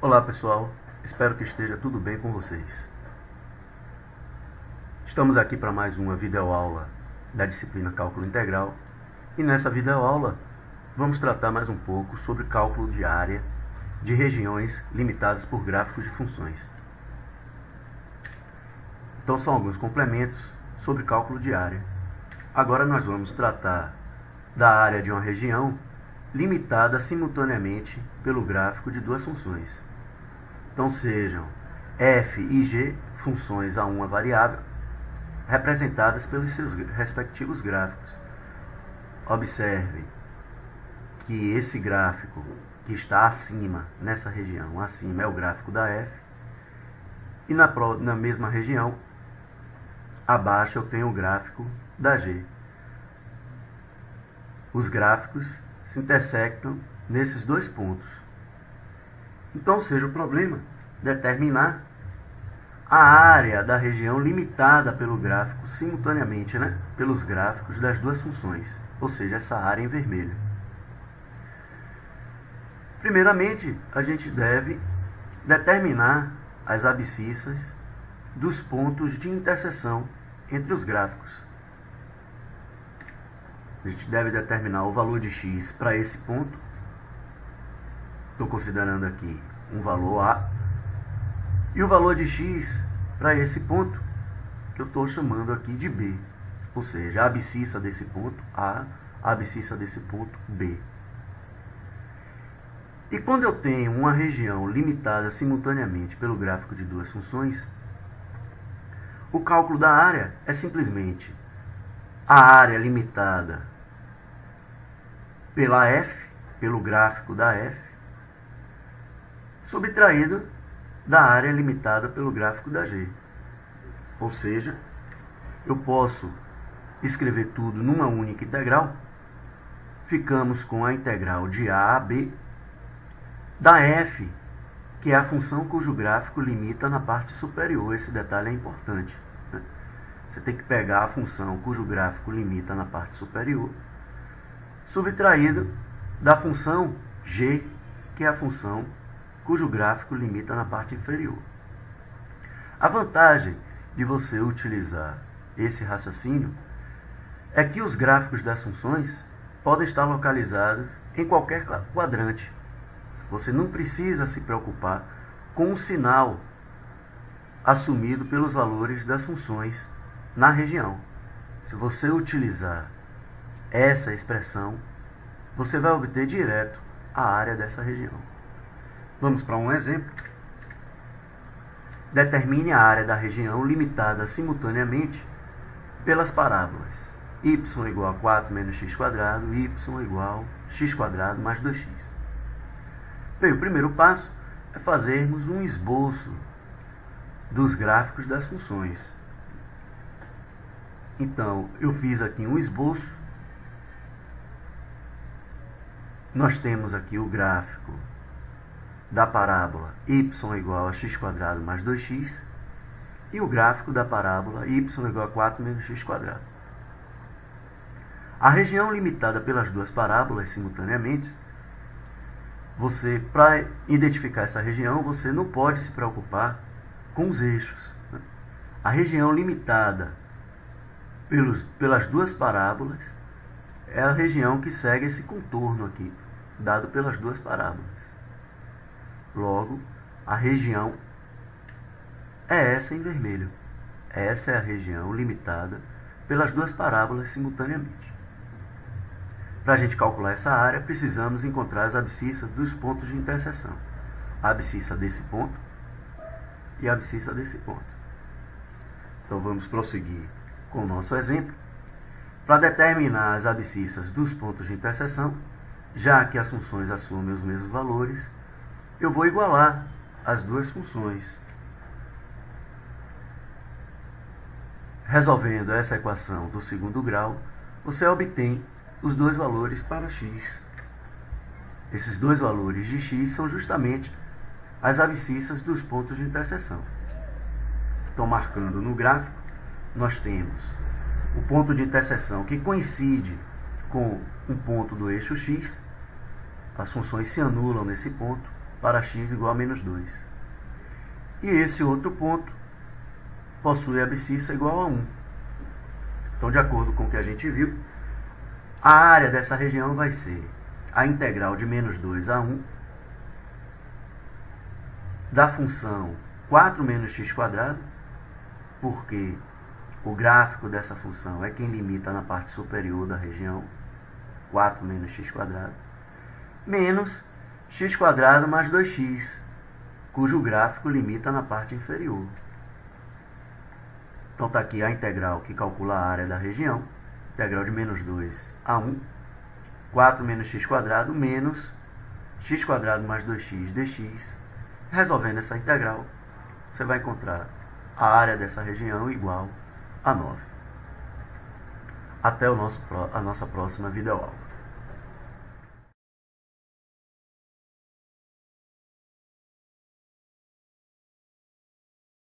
Olá pessoal, espero que esteja tudo bem com vocês. Estamos aqui para mais uma videoaula da disciplina Cálculo Integral e nessa videoaula vamos tratar mais um pouco sobre cálculo de área de regiões limitadas por gráficos de funções. Então são alguns complementos sobre cálculo de área. Agora nós vamos tratar da área de uma região limitada simultaneamente pelo gráfico de duas funções. Então sejam f e g funções a uma variável, representadas pelos seus respectivos gráficos. Observe que esse gráfico que está acima, nessa região, acima é o gráfico da f, e na mesma região, abaixo eu tenho o gráfico da g. Os gráficos se intersectam nesses dois pontos. Então, seja o problema determinar a área da região limitada pelo gráfico simultaneamente, pelos gráficos das duas funções, ou seja, essa área em vermelho. Primeiramente, a gente deve determinar as abscissas dos pontos de interseção entre os gráficos. A gente deve determinar o valor de x para esse ponto. Estou considerando aqui um valor A. E o valor de x para esse ponto, que eu estou chamando aqui de B. Ou seja, a abscissa desse ponto A, a abscissa desse ponto B. E quando eu tenho uma região limitada simultaneamente pelo gráfico de duas funções, o cálculo da área é simplesmente a área limitada pela f, pelo gráfico da f, subtraída da área limitada pelo gráfico da g. Ou seja, eu posso escrever tudo numa única integral. Ficamos com a integral de a b da f, que é a função cujo gráfico limita na parte superior. Esse detalhe é importante. Você tem que pegar a função cujo gráfico limita na parte superior, subtraída da função g, que é a função cujo gráfico limita na parte inferior. A vantagem de você utilizar esse raciocínio é que os gráficos das funções podem estar localizados em qualquer quadrante. Você não precisa se preocupar com o sinal assumido pelos valores das funções na região. Se você utilizar essa expressão, você vai obter direto a área dessa região. Vamos para um exemplo. Determine a área da região limitada simultaneamente pelas parábolas y igual a 4 menos x², y igual a x² mais 2x. Bem, o primeiro passo é fazermos um esboço dos gráficos das funções. Então, eu fiz aqui um esboço. Nós temos aqui o gráfico da parábola y igual a x² mais 2x e o gráfico da parábola y igual a 4 menos x². A região limitada pelas duas parábolas simultaneamente, para identificar essa região, você não pode se preocupar com os eixos. A região limitada pelas duas parábolas é a região que segue esse contorno aqui, dado pelas duas parábolas. Logo, a região é essa em vermelho. Essa é a região limitada pelas duas parábolas simultaneamente. Para a gente calcular essa área, precisamos encontrar as abscissas dos pontos de interseção. A abscissa desse ponto e a abscissa desse ponto. Então, vamos prosseguir com o nosso exemplo. Para determinar as abscissas dos pontos de interseção, já que as funções assumem os mesmos valores, eu vou igualar as duas funções. Resolvendo essa equação do segundo grau, você obtém os dois valores para x. Esses dois valores de x são justamente as abscissas dos pontos de interseção. Então, marcando no gráfico, nós temos o ponto de interseção que coincide com um ponto do eixo x. As funções se anulam nesse ponto. para x igual a menos 2. E esse outro ponto possui abscissa igual a 1. Então, de acordo com o que a gente viu, a área dessa região vai ser a integral de menos 2 a 1 da função 4 menos x², porque o gráfico dessa função é quem limita na parte superior da região, 4 menos x², menos x² mais 2x, cujo gráfico limita na parte inferior. Então está aqui a integral que calcula a área da região, integral de menos 2 a 1, 4 menos x² menos x² mais 2x dx. Resolvendo essa integral, você vai encontrar a área dessa região igual a 9. Até a nossa próxima videoaula.